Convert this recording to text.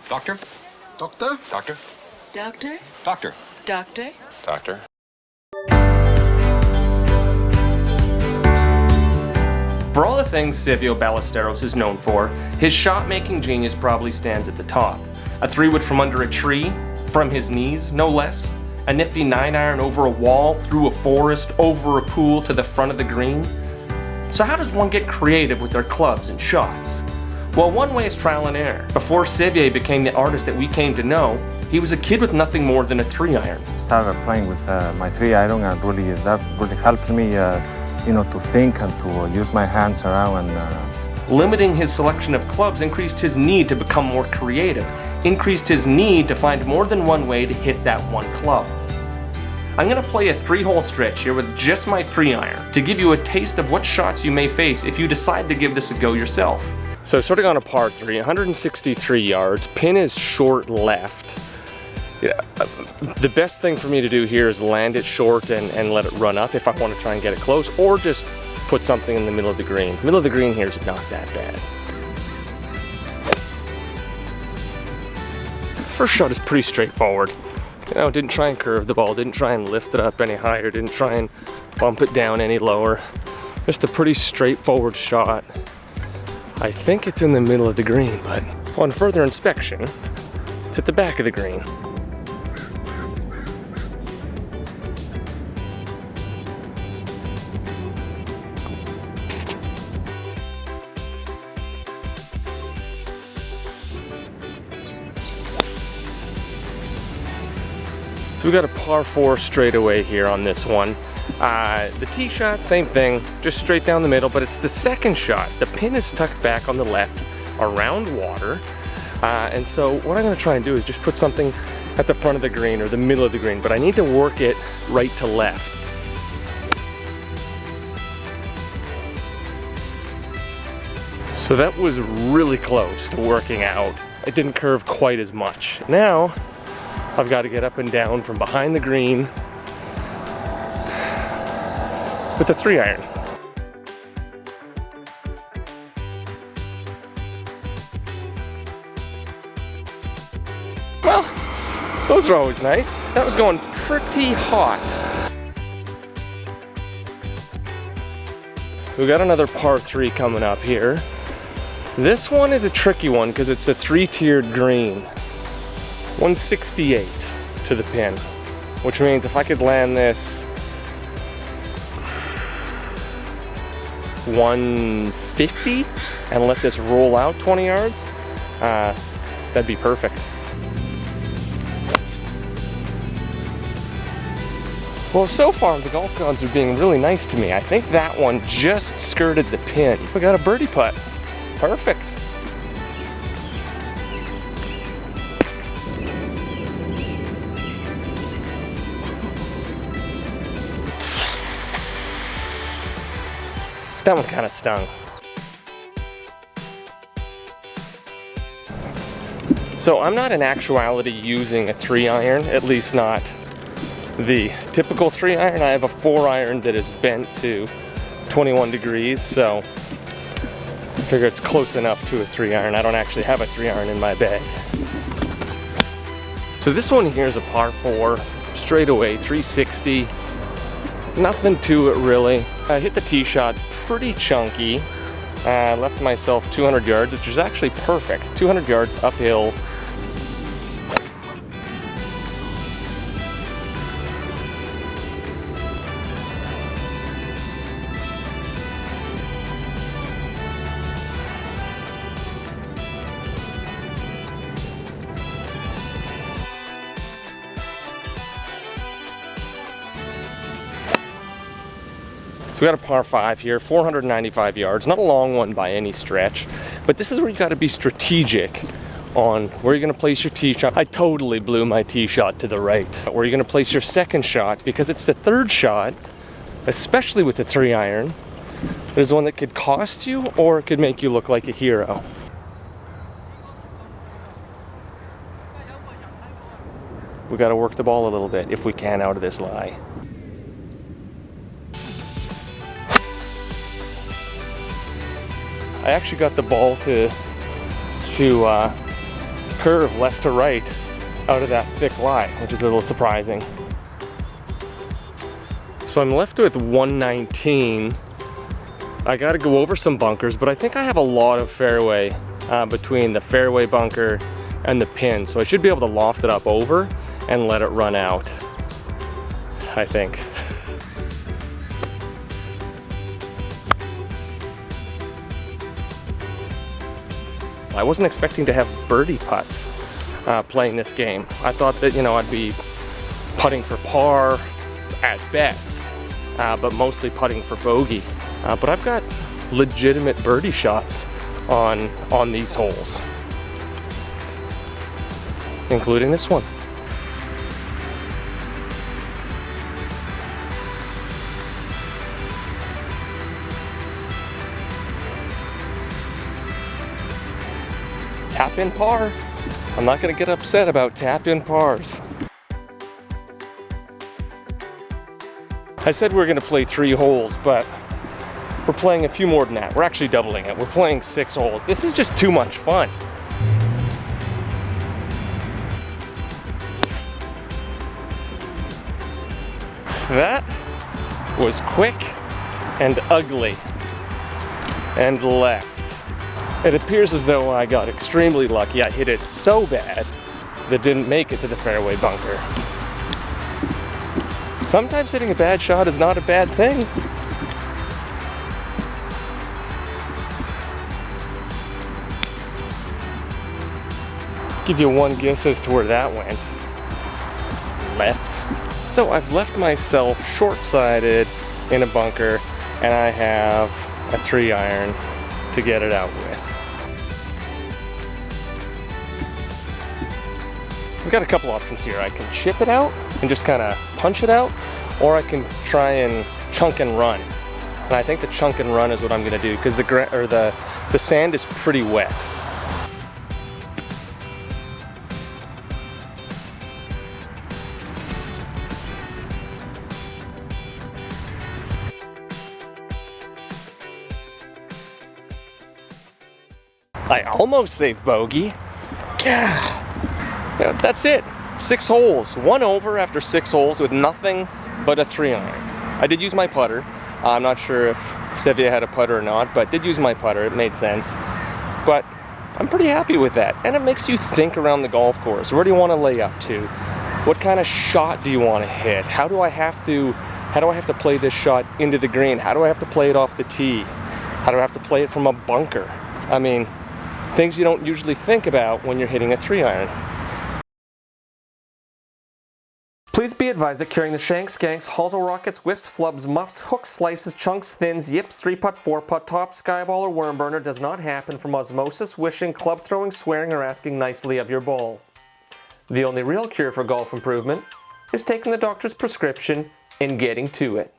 Doctor? Doctor? Doctor? Doctor? Doctor? Doctor? Doctor? For all the things Silvio Ballesteros is known for, his shot-making genius probably stands at the top. A 3-wood from under a tree, from his knees, no less. A nifty 9-iron over a wall, through a forest, over a pool to the front of the green. So how does one get creative with their clubs and shots? Well, one way is trial and error. Before Silvio became the artist that we came to know, he was a kid with nothing more than a 3-iron. Started playing with my 3-iron, and that really helped me to think and to use my hands around. Limiting his selection of clubs increased his need to become more creative, increased his need to find more than one way to hit that one club. I'm going to play a 3-hole stretch here with just my 3-iron to give you a taste of what shots you may face if you decide to give this a go yourself. So starting on a par 3, 163 yards, pin is short left. Yeah, the best thing for me to do here is land it short and let it run up if I want to try and get it close, or just put something in the middle of the green. Middle of the green here is not that bad. First shot is pretty straightforward. Didn't try and curve the ball, didn't try and lift it up any higher, didn't try and bump it down any lower. Just a pretty straightforward shot. I think it's in the middle of the green, but on further inspection, it's at the back of the green. So we got a par 4 straightaway here on this one. The tee shot, same thing, just straight down the middle, but it's the second shot. The pin is tucked back on the left around water. And so what I'm gonna try and do is just put something at the front of the green or the middle of the green, but I need to work it right to left. So that was really close to working out. It didn't curve quite as much. Now, I've got to get up and down from behind the green with a 3-iron. Well, those are always nice. That was going pretty hot. We got another par 3 coming up here. This one is a tricky one because it's a 3-tiered green. 168 to the pin, which means if I could land this 150 and let this roll out 20 yards, that'd be perfect. Well, so far the golf gods are being really nice to me. I think that one just skirted the pin. We got a birdie putt. Perfect. That one kind of stung. So I'm not in actuality using a 3-iron, at least not the typical 3-iron. I have a 4-iron that is bent to 21 degrees, so I figure it's close enough to a 3-iron. I don't actually have a 3-iron in my bag. So this one here is a par 4, straight away, 360. Nothing to it really. I hit the tee shot pretty chunky. Left myself 200 yards, which is actually perfect. 200 yards uphill. So we got a par 5 here, 495 yards, not a long one by any stretch, but this is where you got to be strategic on where you're going to place your tee shot. I totally blew my tee shot to the right. Where you're going to place your second shot, because it's the third shot, especially with the 3-iron, there's one that could cost you or it could make you look like a hero. We got to work the ball a little bit if we can out of this lie. I actually got the ball to curve left to right out of that thick lie, which is a little surprising. So I'm left with 119. I gotta go over some bunkers, but I think I have a lot of fairway between the fairway bunker and the pin, so I should be able to loft it up over and let it run out, I think. I wasn't expecting to have birdie putts playing this game. I thought that, you know, I'd be putting for par at best, but mostly putting for bogey. But I've got legitimate birdie shots on these holes, including this one. Tap in par. I'm not gonna get upset about tap in pars. I said we were gonna play 3 holes, but we're playing a few more than that. We're actually doubling it. We're playing 6 holes. This is just too much fun. That was quick and ugly and left. It appears as though I got extremely lucky. I hit it so bad that didn't make it to the fairway bunker. Sometimes hitting a bad shot is not a bad thing. Give you one guess as to where that went. Left. So I've left myself short-sided in a bunker, and I have a 3-iron to get it out with. I've got a couple options here. I can chip it out and just kind of punch it out, or I can try and chunk and run. And I think the chunk and run is what I'm gonna do, because the sand is pretty wet. I almost saved bogey. Yeah, that's it. 6 holes, 1 over after 6 holes with nothing but a 3-iron. I did use my putter. I'm not sure if Sevilla had a putter or not, but did use my putter. It made sense. But I'm pretty happy with that. And it makes you think around the golf course. Where do you want to lay up to? What kind of shot do you want to hit? How do I have to play this shot into the green? How do I have to play it off the tee? How do I have to play it from a bunker? I mean, things you don't usually think about when you're hitting a 3-iron. Please be advised that carrying the shanks, skanks, hosel rockets, whiffs, flubs, muffs, hooks, slices, chunks, thins, yips, 3-putt, 4-putt, top, skyball, or worm burner does not happen from osmosis, wishing, club throwing, swearing, or asking nicely of your ball. The only real cure for golf improvement is taking the doctor's prescription and getting to it.